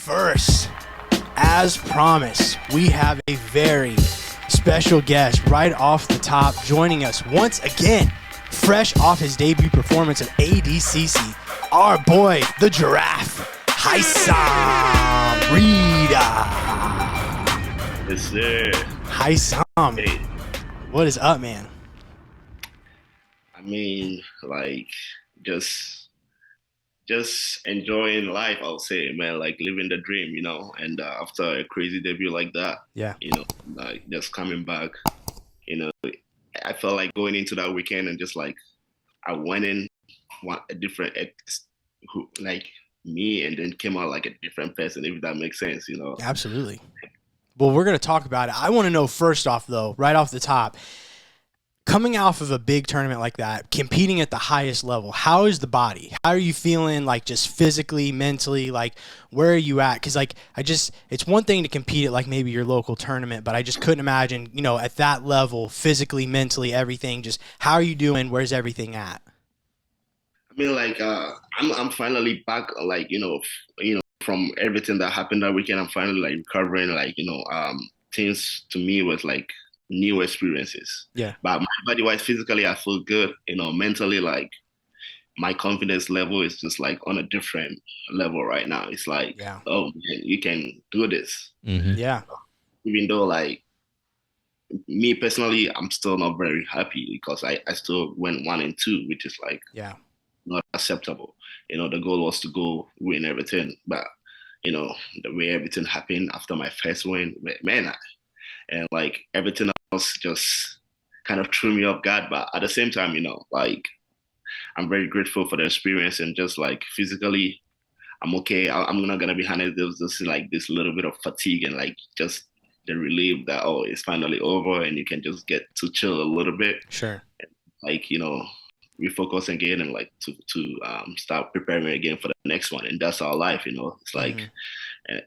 first, as promised, we have a very special guest right off the top joining us once again, fresh off his debut performance at ADCC. Our boy, the Giraffe, Haisam Rida. Yes, sir. Haisam, Hey, what is up, man? I mean, like, just enjoying life, I'll say, man, like living the dream, and after a crazy debut like that, Yeah. like just coming back, you know, I felt like going into that weekend and just like, I went in one a different, like me, and then came out like a different person, if that makes sense. Absolutely. Well, we're going to talk about it. I want to know first off, though, right off the top, coming off of a big tournament like that, competing at the highest level, how is the body? How are you feeling, like, just physically, mentally? Like, where are you at? Because, like, it's one thing to compete at, like, maybe your local tournament, but I just couldn't imagine, at that level, physically, mentally, everything. Just how are you doing? Where's everything at? I mean, like, I'm finally back, like, from everything that happened that weekend. I'm finally like recovering, like, things to me was like new experiences. Yeah. But my body wise, physically, I feel good. Mentally, like my confidence level is just like on a different level right now. It's like, Yeah. oh man, you can do this. Yeah. Even though like me personally, I'm still not very happy because I still went 1-2, which is like Yeah. not acceptable. The goal was to go win everything, but the way everything happened after my first win, man, and like everything else just kind of threw me off guard. But at the same time, like I'm very grateful for the experience, and just like physically, I'm okay. I'm not gonna be handed this like this little bit of fatigue and like just the relief that it's finally over and you can just get to chill a little bit. Sure. Like refocus again and like to start preparing again for the next one. And that's our life. It's like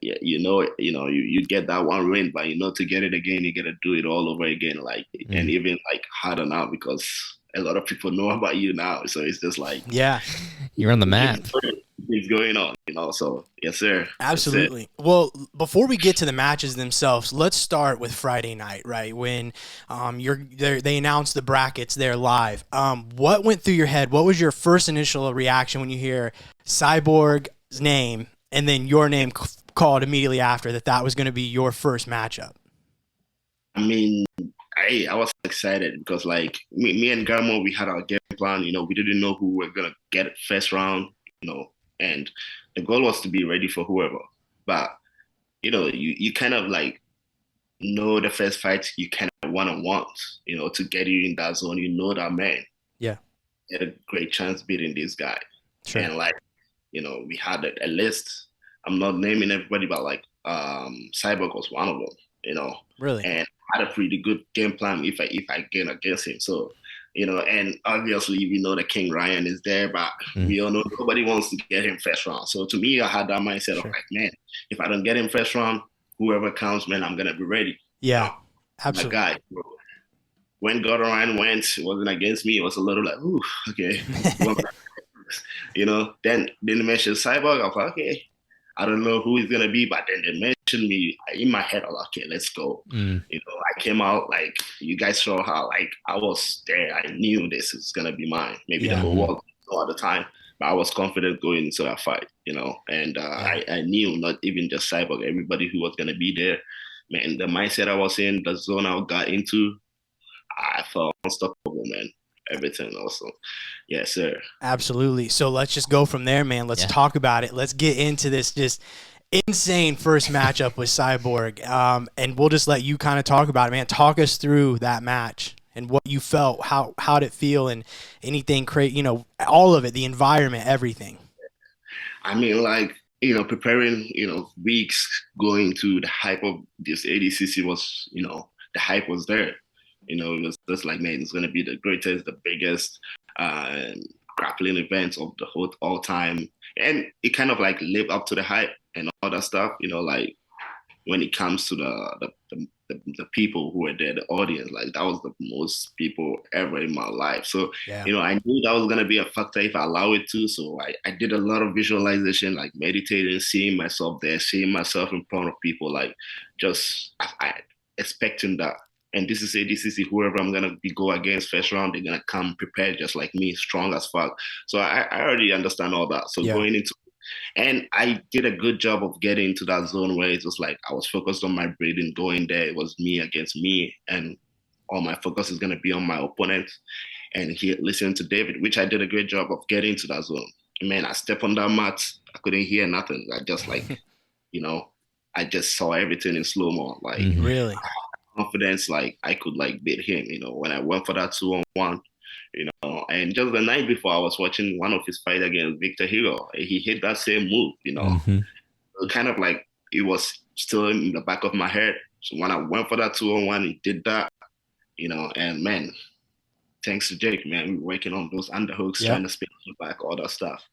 yeah, you get that one win, but to get it again, you gotta do it all over again, like and even like harder now because a lot of people know about you now. So it's just like, Yeah. You're on the map. It's going on, so yes, sir. Absolutely. Well, before we get to the matches themselves, let's start with Friday night, right? When they announced the brackets there live. What went through your head? What was your first initial reaction when you hear Cyborg's name and then your name called immediately after that was going to be your first matchup? I mean, I was excited because like me and Garmo, we had our game plan. We didn't know who we were gonna get first round. And the goal was to be ready for whoever. But you kind of like know the first fight you kind of want, to get you in that zone. That man. Yeah. Had a great chance beating this guy. Sure. And like, we had a list. I'm not naming everybody, but like Cyborg was one of them, Really? And had a pretty good game plan if I get against him. So, and obviously we know that King Ryan is there, but we all know nobody wants to get him first round. So to me, I had that mindset of like, man, if I don't get him first round, whoever comes, man, I'm gonna be ready. Yeah, absolutely. My guy, bro. When Gordon Ryan went, it wasn't against me. It was a little like, ooh, okay. Then they mentioned Cyborg. I was like, okay, I don't know who he's gonna be, but then they mentioned me. In my head, I was like, okay, let's go. I came out like you guys saw how like I was there. I knew this is gonna be mine. Maybe the whole world at the time, but I was confident going into that fight. And I knew not even just Cyborg, everybody who was gonna be there. Man, the mindset I was in, the zone I got into, I felt unstoppable, man. Everything also. Yes, sir. Absolutely. So let's just go from there, man. Let's talk about it. Let's get into this just insane first matchup with Cyborg. And we'll just let you kind of talk about it, man. Talk us through that match and what you felt, how did it feel, and anything crazy, all of it, the environment, everything. I mean, like, preparing, weeks going to the hype of this ADCC was, the hype was there. It was just like, man, it's going to be the greatest, the biggest grappling event of the whole all time. And it kind of like lived up to the hype and all that stuff, like when it comes to the people who were there, the audience, like that was the most people ever in my life. So, Yeah. I knew that was gonna be a factor if I allow it to. So I did a lot of visualization, like meditating, seeing myself there, seeing myself in front of people, like just expecting that. And this is ADCC, whoever I'm gonna be go against first round, they're gonna come prepared just like me, strong as fuck. So I already understand all that. So going into and I did a good job of getting into that zone where it was like I was focused on my breathing, going there. It was me against me, and all my focus is gonna be on my opponent. And he listening to David, which I did a great job of getting to that zone. Man, I stepped on that mat, I couldn't hear nothing. I just like, I just saw everything in slow mo. Like Really confidence, like I could like beat him. When I went for that 2-on-1. And just the night before, I was watching one of his fight against Victor Hugo. He hit that same move, kind of like it was still in the back of my head. So when I went for that 2-on-1, he did that, and man, thanks to Jake, man, we were working on those underhooks, trying to spin the back, all that stuff.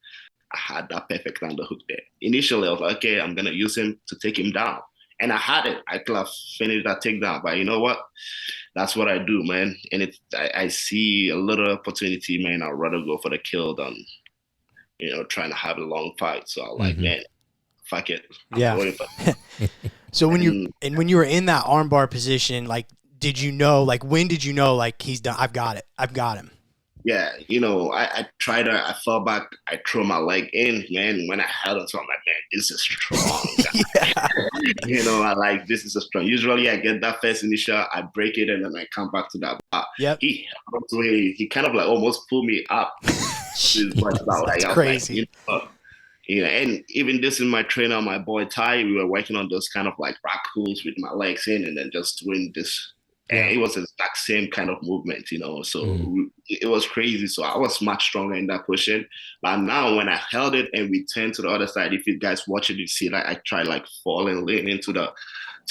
I had that perfect underhook there. Initially, I was like, okay, I'm going to use him to take him down. And I had it. I could have finished that takedown. But you know what? That's what I do, man. And I see a little opportunity, man. I'd rather go for the kill than, trying to have a long fight. So I'm like, man, fuck it. I'm going for it. So when you were in that armbar position, like, did you know, like, when did you know, like, he's done? I've got it. I've got him. Yeah, I tried to, I fell back, I threw my leg in, man. When I held it, so I'm like, man, this is strong. I like, this is a strong. Usually I get that first initial, I break it, and then I come back to that. But he kind of like almost pulled me up. That's crazy. And even this in my trainer, my boy Ty, we were working on those kind of like rack pulls with my legs in and then just doing this. And it was the exact same kind of movement, so it was crazy. So I was much stronger in that position. But now when I held it and we turned to the other side, if you guys watch it, you see that I try like fall and lean into the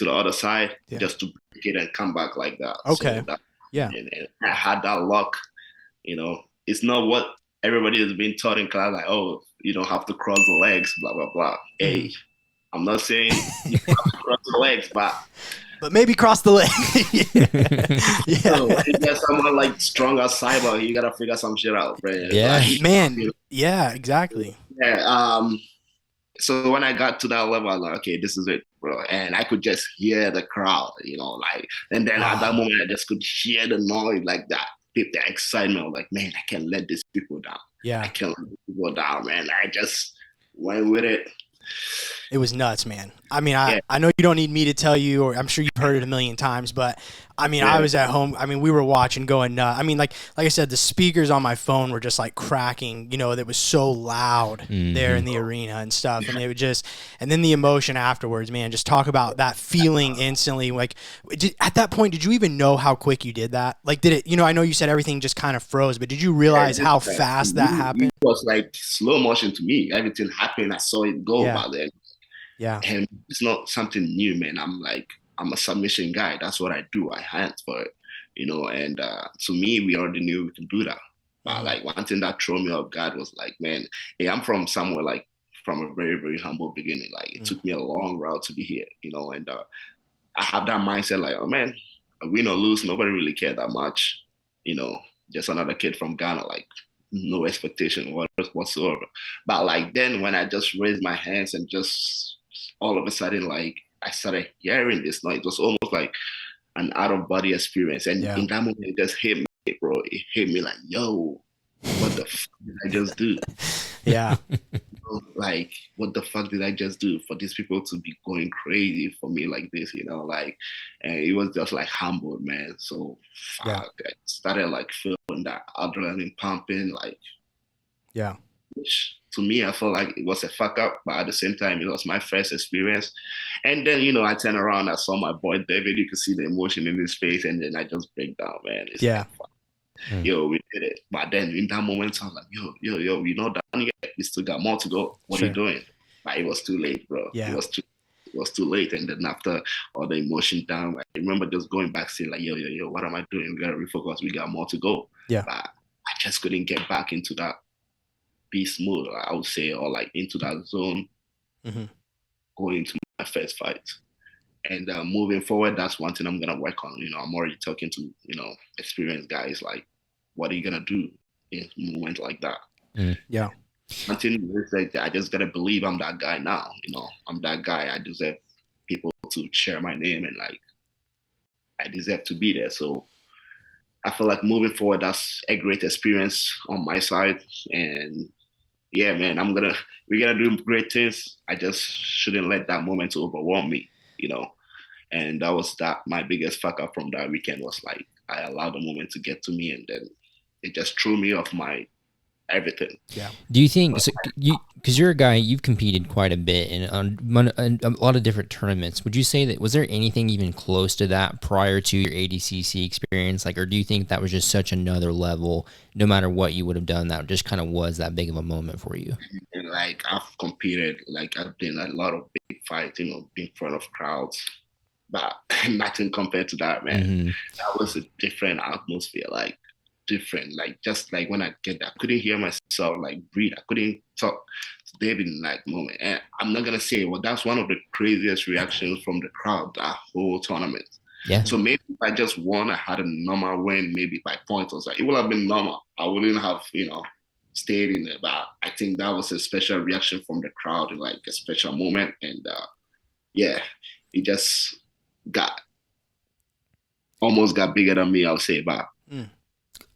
other side just to break it and come back like that. Okay. So and I had that luck, it's not what everybody has been taught in class, like, oh, you don't have to cross the legs, blah, blah, blah. Hey, I'm not saying you have to cross the legs, but maybe cross the leg. So if there's someone like strong as Cyber, you gotta figure some shit out, right? Yeah, man. Yeah, exactly. Yeah. So when I got to that level, I'm like, okay, this is it, bro. And I could just hear the crowd, and then at that moment, I just could hear the noise like that, the excitement. Like, man, I can't let these people down. Yeah, I can't let these people down, man. I just went with it. It was nuts, man. I mean, I know you don't need me to tell you, or I'm sure you've heard it a million times, but I mean, I was at home. I mean, we were watching, going nuts. I mean, like I said, the speakers on my phone were just like cracking. That was so loud there in the arena and stuff, and it would just, and then the emotion afterwards, man. Just talk about that feeling instantly. Like, at that point, did you even know how quick you did that? Like, did it? I know you said everything just kind of froze, but did you realize how fast that happened? It was like slow motion to me. Everything happened. I saw it go by then. Yeah. And it's not something new, man. I'm a submission guy. That's what I do. I hunt for it, and to me, we already knew we could do that. But like one thing that threw me off guard was like, man, hey, I'm from somewhere like from a very, very humble beginning. Like it took me a long route to be here, and I have that mindset like, oh man, win or lose, nobody really cared that much, just another kid from Ghana, like no expectation whatsoever. But like then when I just raised my hands and just all of a sudden, like I started hearing this noise. It was almost like an out of body experience. And in that moment, it just hit me, bro. It hit me like, yo, what the fuck did I just do? Yeah. Like, what the fuck did I just do for these people to be going crazy for me like this, like, and it was just like humbled, man. So fuck, I started like feeling that adrenaline pumping, like, which to me, I felt like it was a fuck up, but at the same time, it was my first experience. And then, I turned around, I saw my boy David, you could see the emotion in his face, and then I just break down, man. It's like, yo, we did it. But then in that moment, I was like, yo, we're not done yet. We still got more to go. What are you doing? But it was too late, bro. Yeah. It was too late. And then after all the emotion down, I remember just going back, saying like, yo, what am I doing? We gotta refocus. We got more to go. Yeah. But I just couldn't get back into that beast mode, I would say, or like into that zone going into my first fight. And moving forward, that's one thing I'm gonna work on. I'm already talking to experienced guys like, what are you gonna do in moments like that? Yeah. One thing is like I just gotta believe I'm that guy now. I'm that guy. I deserve people to share my name, and like I deserve to be there. So I feel like moving forward, that's a great experience on my side. And yeah, man, we're gonna do great things. I just shouldn't let that moment overwhelm me. And that my biggest fuck up from that weekend was like I allowed the moment to get to me, and then it just threw me off my everything. Yeah. Do you think so? Because you're a guy, you've competed quite a bit in a lot of different tournaments. Would you say that was there anything even close to that prior to your ADCC experience? Like, or do you think that was just such another level? No matter what you would have done, that just kind of was that big of a moment for you. And like I've competed, like I've done a lot of big fights, being in front of crowds, but nothing compared to that, man. Mm-hmm. That was a different atmosphere, like different. Like just like when I get there, I couldn't hear myself like breathe. I couldn't talk to David in that moment. And I'm not gonna say, well, that's one of the craziest reactions from the crowd that whole tournament. Yeah. So maybe if I just won, I had a normal win, maybe by points or something, it would have been normal. I wouldn't have, stayed in it. But I think that was a special reaction from the crowd, like a special moment. And yeah, it just almost got bigger than me, I'll say. But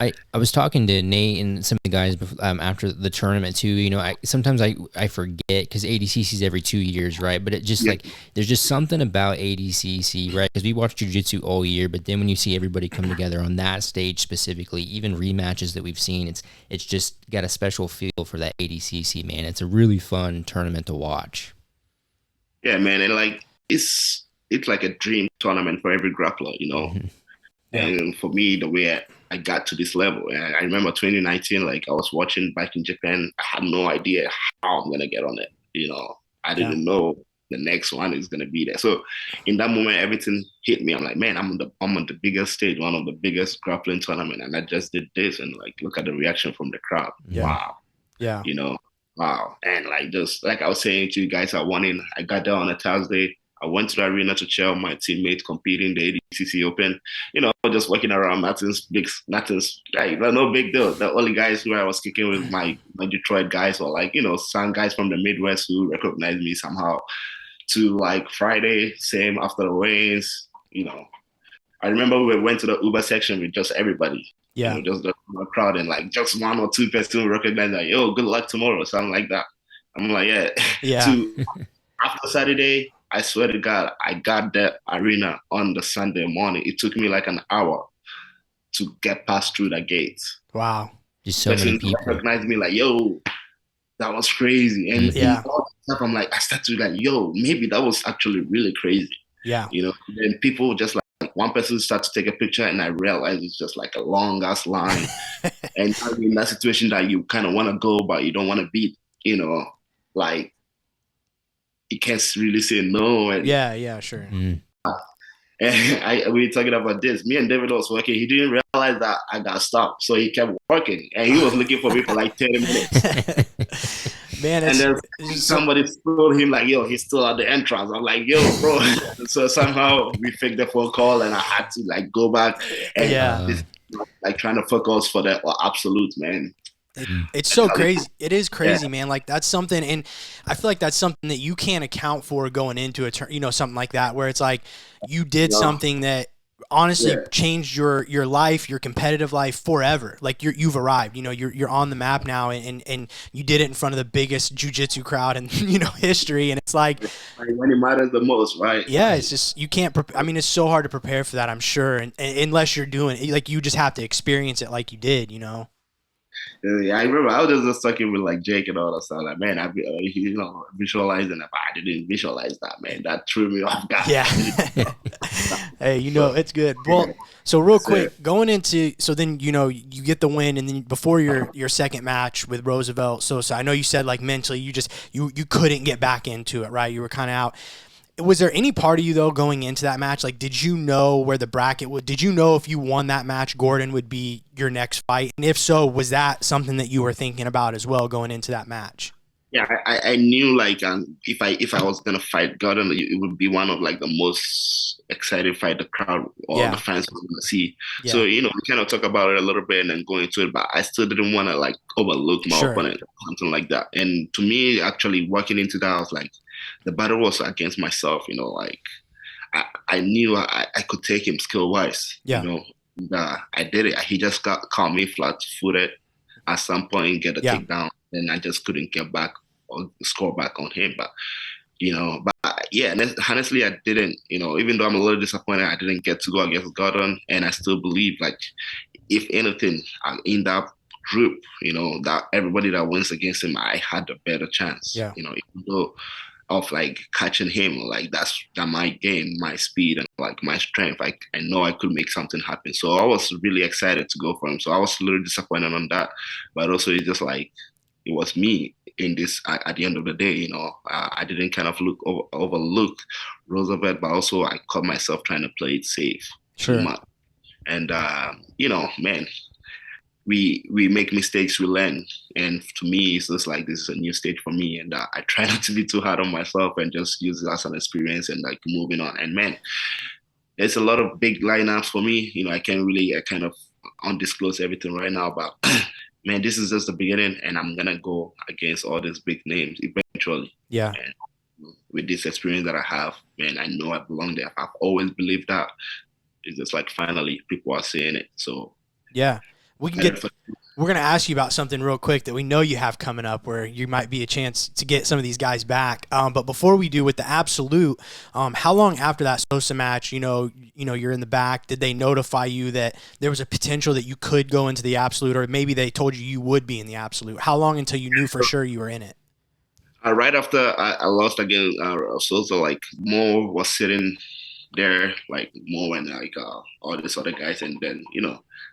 I was talking to Nate and some of the guys after the tournament too. Sometimes I forget because ADCC is every 2 years, right? But it just like there's just something about ADCC, right? Because we watch Jiu Jitsu all year, but then when you see everybody come together on that stage specifically, even rematches that we've seen, it's just got a special feel for that ADCC, man. It's a really fun tournament to watch. Yeah, man, and like it's like a dream tournament for every grappler, Mm-hmm. And for me, the way I got to this level, and I remember 2019, like I was watching back in Japan. I had no idea how I'm gonna get on it. I didn't know the next one is gonna be there. So in that moment, everything hit me. I'm like, man, I'm on the biggest stage, one of the biggest grappling tournament, and I just did this, and like look at the reaction from the crowd. Yeah. Wow. Yeah. Wow. And like just like I was saying to you guys, I got there on a Thursday. I went to the arena to cheer my teammate competing the ADCC Open. Just walking around, nothing's like no big deal. The only guys who I was kicking with my Detroit guys or like, some guys from the Midwest who recognized me somehow. To like Friday, same after the weigh-ins, I remember we went to the Uber section with just everybody. Yeah. Just the crowd, and like just one or two people recognized like, yo, good luck tomorrow, something like that. I'm like, yeah. Yeah. After Saturday, I swear to God, I got that arena on the Sunday morning. It took me like an hour to get past through the gates. Wow. Just so many people recognized me like, yo, that was crazy. And all that stuff, I'm like, I started to like, yo, maybe that was actually really crazy. Yeah. And people just like one person started to take a picture, and I realized it's just like a long ass line. And in that situation that you kind of want to go, but you don't want to beat, like, you can't really say no. And yeah, sure. And we were talking about this. Me and David was working. He didn't realize that I got stopped, so he kept working, and he was looking for me for like 30 minutes. Man, and then somebody told him like, "Yo, he's still at the entrance." I'm like, "Yo, bro." So somehow we faked the phone call, and I had to like go back and like trying to focus for the absolute, man. It's so crazy. It is crazy, man. Like that's something, and I feel like that's something that you can't account for going into a something like that, where it's like you did something that honestly changed your life, your competitive life forever. Like you've arrived. You're on the map now, and you did it in front of the biggest jiu-jitsu crowd in history. And it's like when it matters the most, right? Yeah, it's just you can't. I mean, it's so hard to prepare for that. I'm sure, and unless you're doing it, like you just have to experience it like you did. Yeah, I remember I was just talking with like Jake and all that stuff. Like, man, I visualizing that, but I didn't visualize that, man. That threw me off guard. Yeah. Hey, it's good. Well, so real quick, going into then you get the win, and then before your second match with Roosevelt Sosa, I know you said like mentally you couldn't get back into it, right? You were kind of out. Was there any part of you though going into that match? Like, did you know where the bracket would? Did you know if you won that match, Gordon would be your next fight? And if so, was that something that you were thinking about as well going into that match? Yeah, I knew like if I was gonna fight Gordon, it would be one of like the most exciting fight the crowd or the Yeah. fans were gonna see. So Yeah. we kind of talk about it a little bit and then go into it, but I still didn't want to like overlook my Sure. opponent or something like that. And to me, actually walking into that, I was like, the battle was against myself. Like I knew I could take him skill wise. Yeah. I did it. He just got caught me flat footed at some point, get a Yeah. takedown, and I just couldn't get back or score back on him. But yeah, and honestly, I didn't. Even though I'm a little disappointed, I didn't get to go against Gordon, and I still believe like if anything, in that group, that everybody that wins against him, I had a better chance. Yeah. Even though of like catching him, like that's that my game, my speed, and like my strength. I know I could make something happen. So I was really excited to go for him. So I was a little disappointed on that, but also it's just like it was me in this at the end of the day. I didn't kind of overlook Roosevelt, but also I caught myself trying to play it safe too Sure. much. And man, we make mistakes, we learn. And to me, it's just like this is a new stage for me. And I try not to be too hard on myself and just use it as an experience and like moving on. And man, there's a lot of big lineups for me. I can't really kind of undisclose everything right now, but man, this is just the beginning, and I'm gonna go against all these big names eventually. Yeah. And with this experience that I have, man, I know I belong there. I've always believed that. It's just like finally people are saying it. So yeah, we can get. We're going to ask you about something real quick that we know you have coming up where you might be a chance to get some of these guys back. But before we do with the Absolute, how long after that Sosa match, you're in the back, did they notify you that there was a potential that you could go into the Absolute, or maybe they told you would be in the Absolute? How long until you knew for sure you were in it? Right after I lost against Sosa, like Mo was sitting there, like Mo and like all these other guys, and then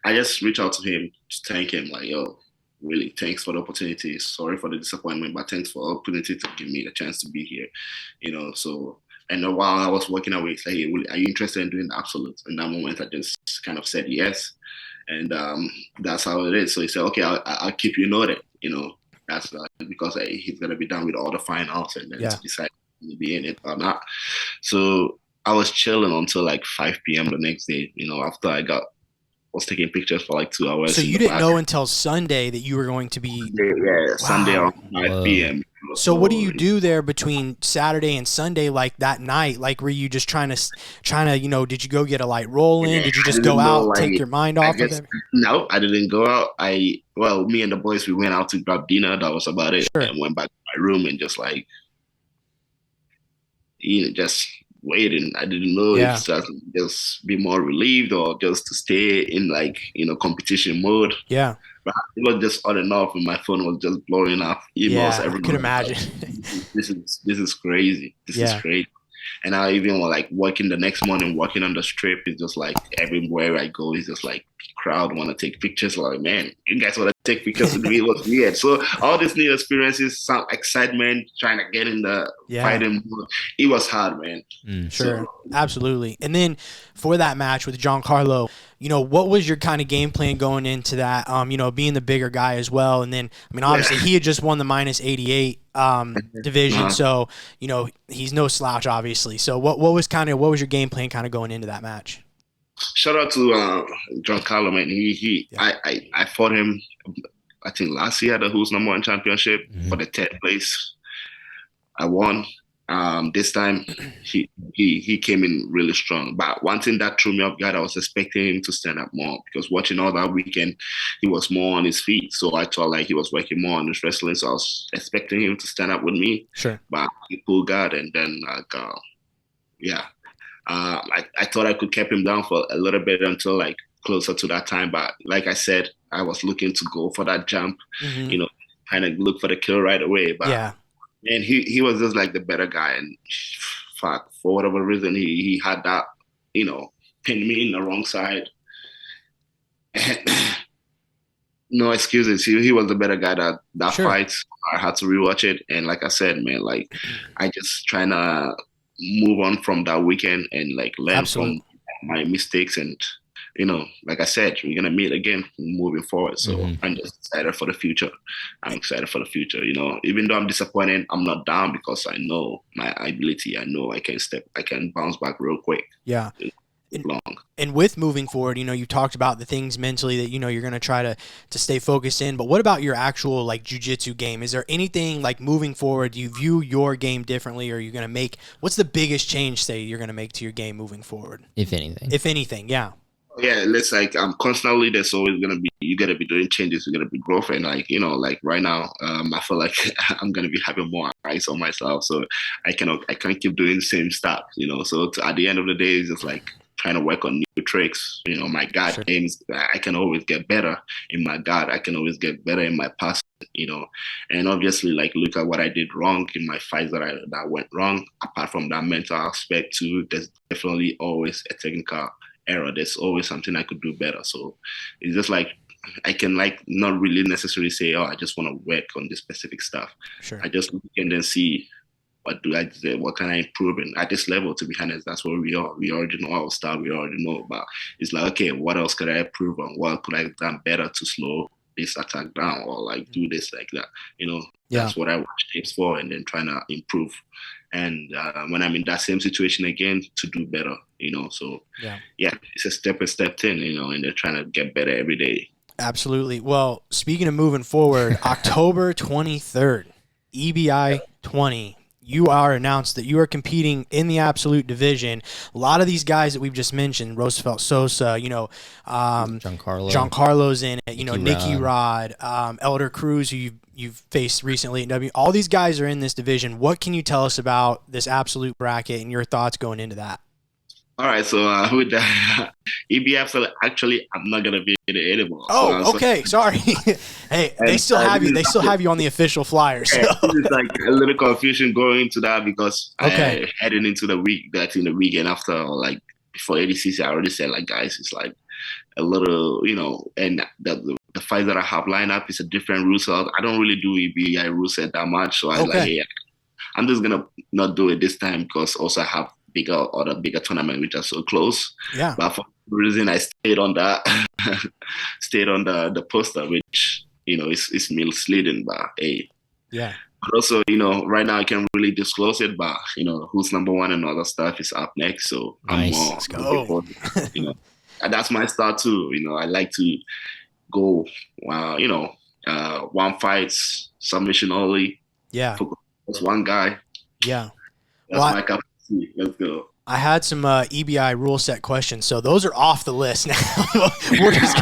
I just reached out to him to thank him, like yo, really thanks for the opportunity. Sorry for the disappointment, but thanks for the opportunity to give me the chance to be here. So and while I was working away, say, hey, are you interested in doing the Absolute? In that moment, I just kind of said yes, and that's how it is. So he said, okay, I'll keep you noted. That's because he's gonna be done with all the finals and then to decide to be in it or not. So I was chilling until like 5 p.m. the next day. After was taking pictures for like 2 hours. So you didn't know until Sunday that you were going to be. Yeah, Sunday around 5 p.m. So what do you do there between Saturday and Sunday, like that night? Like, were you just trying to, did you go get a light roll in? Did you just go out, take your mind off of it? No, I didn't go out. Me and the boys, we went out to grab dinner. That was about it. Sure. And went back to my room and just like, just waiting. I didn't know if just be more relieved or just to stay in like, competition mode. Yeah. But it was just on and off, and my phone was just blowing up emails. I could imagine. This is crazy. This is crazy. And I even like working the next morning, walking on the strip. It's just like everywhere I go, it's just like crowd want to take pictures. Like, man, you guys want to take pictures with me? It was weird. So all these new experiences, some excitement, trying to get in the fighting mode. It was hard, man. Sure, absolutely. And then for that match with Giancarlo, what was your kind of game plan going into that? Being the bigger guy as well, and then obviously he had just won the minus 88 division, so he's no slouch, obviously. So what was your game plan kind of going into that match? Shout out to Giancarlo, man. I fought him, I think last year at the Who's Number One Championship for the 10th place. I won. This time he came in really strong. But one thing that threw me off guard, I was expecting him to stand up more because watching all that weekend, he was more on his feet. So I thought like he was working more on his wrestling. So I was expecting him to stand up with me. Sure. But he pulled guard, and then I thought I could keep him down for a little bit until like closer to that time. But like I said, I was looking to go for that jump, kind of look for the kill right away. But and he was just like the better guy, and for whatever reason he had that, pinned me in the wrong side. No excuses. He was the better guy that fight. I had to rewatch it, and like I said, man, like I just trying to move on from that weekend and like learn from my mistakes and like I said, we're gonna meet again moving forward. So I'm just excited for the future. I'm excited for the future. Even though I'm disappointed, I'm not down because I know my ability. I know I can bounce back real quick. Yeah. And with moving forward, you talked about the things mentally that, you're going to try to stay focused in, but what about your actual like jiu-jitsu game? Is there anything like moving forward, do you view your game differently, or are you going to what's the biggest change, say, you're going to make to your game moving forward? If anything, yeah. Yeah, it's like constantly there's always gonna be, you gotta be doing changes, you gotta be growth, and like right now, I feel like I'm gonna be having more eyes on myself, so I can't keep doing the same stuff, So at the end of the day, it's just like trying to work on new tricks. My guard games, I can always get better in my guard. I can always get better in my passing, and obviously like look at what I did wrong in my fights that went wrong. Apart from that mental aspect too, there's definitely always a technical error. There's always something I could do better. So it's just like I can like not really necessarily say, I just want to work on this specific stuff. Sure. I just can then see what can I improve in at this level. To be honest, that's where we are. We already know our style. We already know about. It's like, okay, what else could I improve on? What could I have done better to slow this attack down, or like do this like that? That's what I watch tapes for, and then trying to improve. And when I'm in that same situation again, to do better, So it's a step-by-step thing, and they're trying to get better every day. Absolutely. Well, speaking of moving forward, October 23rd, EBI 20. You are announced that you are competing in the absolute division. A lot of these guys that we've just mentioned, Roosevelt Sosa, Giancarlo's in it, Nicky Rod, Elder Cruz, who you've faced recently at W. All these guys are in this division. What can you tell us about this absolute bracket and your thoughts going into that? All right, so with that, EBF, actually, I'm not gonna be in it anymore. Oh, okay, sorry. Hey, they still have you. They still have you on the official flyer. So. It's like a little confusion going into that because heading into the week, that's in the weekend after, or like before ADCC, I already said, like, guys, it's like a little, and the fights that I have lined up is a different rule set. I don't really do EBI rule set that much, so I'm just gonna not do it this time because also I have bigger tournament which are so close. Yeah. But for some reason I stayed on that stayed on the poster, which is misleading, but hey. Yeah. But also, right now I can't really disclose it, but who's number one and other stuff is up next. So nice. I'm more Let's go. And that's my style too. I like to go one fights, submission only. Yeah. Just one guy. Yeah. That's my cup. Let's go. I had some EBI rule set questions, so those are off the list now. we're just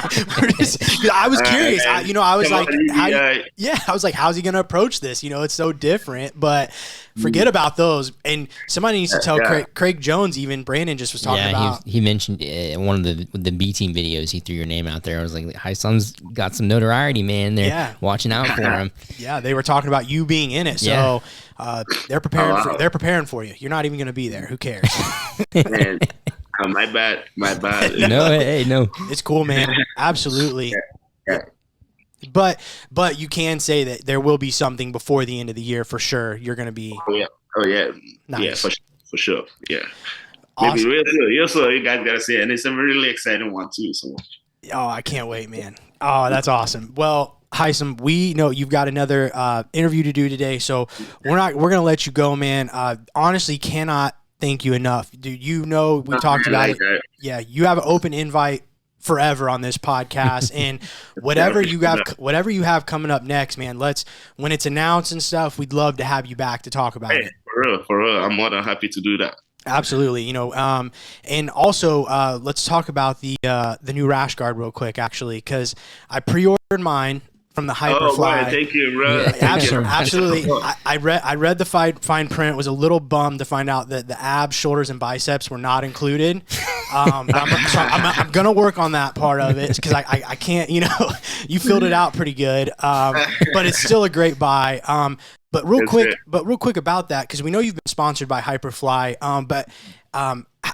I was curious. I was like, I was like, how's he going to approach this? It's so different, but forget about those. And somebody needs to tell Craig Jones, even Brandon just was talking about. He mentioned one of the B team videos, he threw your name out there. I was like, Haisam's got some notoriety, man. They're watching out for him. Yeah, they were talking about you being in it. So they're preparing they're preparing for you. You're not even going to be there. Who cares? Man, my bad. No. It's cool, man. Absolutely. Yeah. But you can say that there will be something before the end of the year for sure. You're going to be. Oh yeah. Nice. Yeah, for sure. Yeah. Awesome. Maybe real soon. You guys gotta see it, and it's a really exciting one too. So. Oh, I can't wait, man. Oh, that's awesome. Well, Haisam, we know you've got another interview to do today, so we're gonna let you go, man. Honestly, cannot thank you enough, dude. We talked about it. Yeah, you have an open invite forever on this podcast, and whatever you have coming up next, man. When it's announced and stuff, we'd love to have you back to talk about it. For real, I'm more than happy to do that. Absolutely, and also let's talk about the new rash guard real quick, actually, because I pre-ordered mine from the Hyperfly. Right. Thank you, bro. Absolutely. I read the fine print. Was a little bummed to find out that the abs, shoulders, and biceps were not included. But I'm gonna work on that part of it because I can't. You filled it out pretty good. But it's still a great buy. But real quick about that, because we know you've been sponsored by Hyperfly. But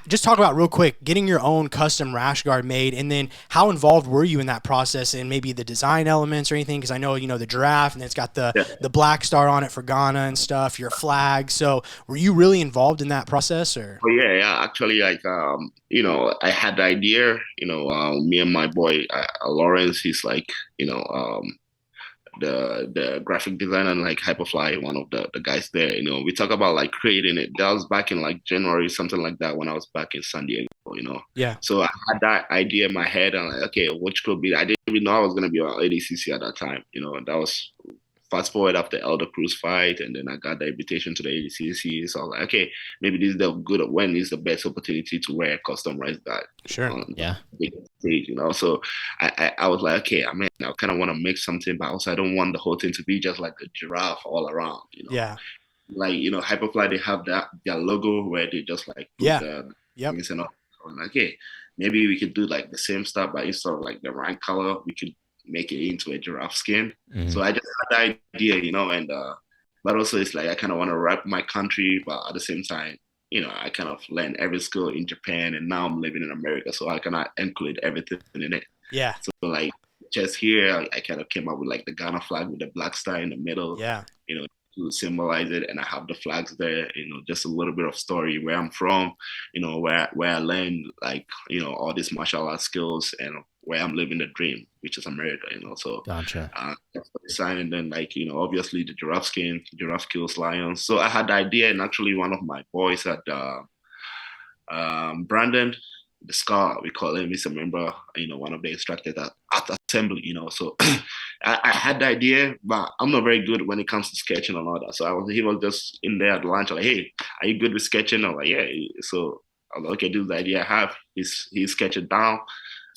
just talk about real quick, getting your own custom rash guard made, and then how involved were you in that process and maybe the design elements or anything? Because I know, the giraffe, and it's got the black star on it for Ghana and stuff, your flag. So were you really involved in that process? Or? Oh, yeah. Actually, like, I had the idea, me and my boy, Lawrence, he's like, the graphic designer and like Hyperfly, one of the guys there, we talk about like creating it. That was back in like January, something like that, when I was back in San Diego, Yeah. So I had that idea in my head, and like, okay, which could be, I didn't even know I was going to be on ADCC at that time, that was fast forward after Elder Cruz fight, and then I got the invitation to the ADCC. So I was like, okay, maybe this is when is the best opportunity to wear a customized guard. Sure. Yeah. Big stage, So I was like, okay, I kind of want to make something, but also I don't want the whole thing to be just like a giraffe all around. Yeah. Like, Hyperfly, they have their logo where they just like put the things and all. I'm like, okay, maybe we could do like the same stuff, but instead of like the rank color, we could make it into a giraffe skin. Mm-hmm. So I just had the idea, and but also it's like I kind of want to rep my country, but at the same time, I kind of learned every skill in Japan, and now I'm living in America, so I cannot include everything in it. Yeah. So like just here, I kind of came up with like the Ghana flag with the black star in the middle. Yeah. To symbolize it, and I have the flags there. Just a little bit of story where I'm from. Where I learned like all these martial arts skills, and where I'm living the dream, which is America. So gotcha. That's the design, and then like obviously the giraffe skin. Giraffe kills lions. So I had the idea, and actually one of my boys at Brandon, the Scar, we call him. He's a member, one of the instructors at assembly, So I had the idea, but I'm not very good when it comes to sketching and all that. So he was just in there at lunch, like, hey, are you good with sketching? I'm like, yeah. So I was like, okay, this is the idea I have. He sketched it down.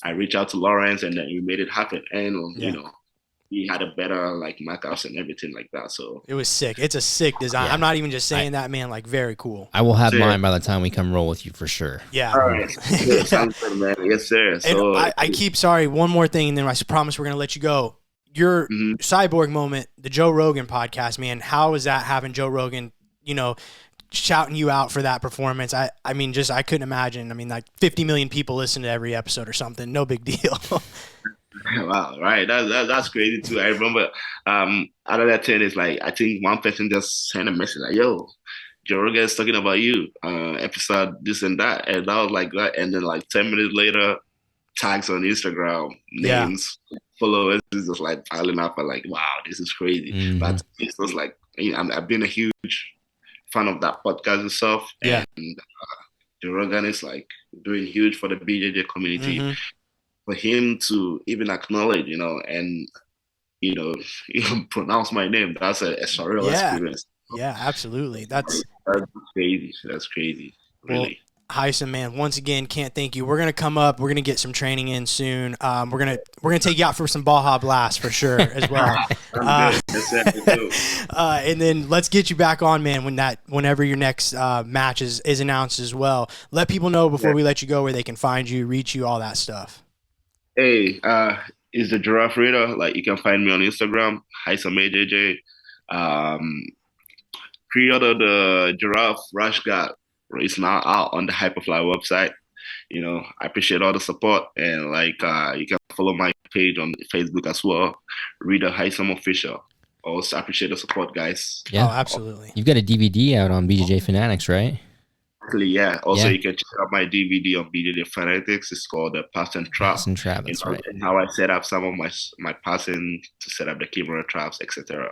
I reached out to Lawrence, and then we made it happen. And, he had a better like markups and everything like that. So it was sick. It's a sick design. Yeah. I'm not even just saying that, man. Like, very cool. I will have mine by the time we come roll with you for sure. Yeah. All right. Good. Sounds good, man. Yes, sir. So and I keep one more thing, and then I promise we're gonna let you go. Your cyborg moment, the Joe Rogan podcast, man. How was that having Joe Rogan, shouting you out for that performance? I couldn't imagine. I mean, like 50 million people listen to every episode or something. No big deal. Wow, right. That's crazy too. I remember out of that 10 is like, I think one person just sent a message like, yo, Joe Rogan is talking about you, episode this and that. And that was like that. And then like 10 minutes later, tags on Instagram, names, followers is just like piling up. I'm like, wow, this is crazy. Mm-hmm. But it was like, I've been a huge fan of that podcast itself. Yeah. And Joe Rogan is like doing huge for the BJJ community. Mm-hmm. For him to even acknowledge, and pronounce my name, that's a surreal experience. Yeah, absolutely. That's crazy. That's crazy. Really. Well, Haisam, man, once again, can't thank you. We're gonna come up. We're gonna get some training in soon. We're gonna take you out for some Baja Blast for sure as well. And then let's get you back on, man. Whenever your next match is announced as well. Let people know before we let you go where they can find you, reach you, all that stuff. Hey, it's the Giraffe Rida. Like, you can find me on Instagram, Haisam AJJ. Pre-order the Giraffe Rash Guard. It's now out on the Hyperfly website. I appreciate all the support, and like you can follow my page on Facebook as well, Rida Haisam Official. Also, I appreciate the support, guys. Yeah, absolutely. You've got a DVD out on BJJ Fanatics, right? Yeah. Also, you can check out my DVD on BJJ Fanatics. It's called the Pass and Trap. Pass and Trap, that's right. And how I set up some of my passing to set up the camera traps, etc.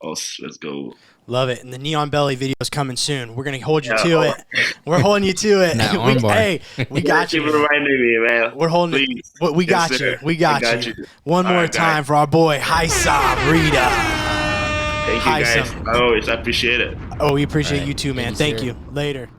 Also, let's go. Love it. And the Neon Belly video is coming soon. We're gonna hold you to it. We're holding you to it. We got you. Reminding me, man. We're holding. We got you. We got you. One more time for our boy Haisam Rida. Thank you, guys. I always appreciate it. Oh, we appreciate you too, man. Thank you. Later.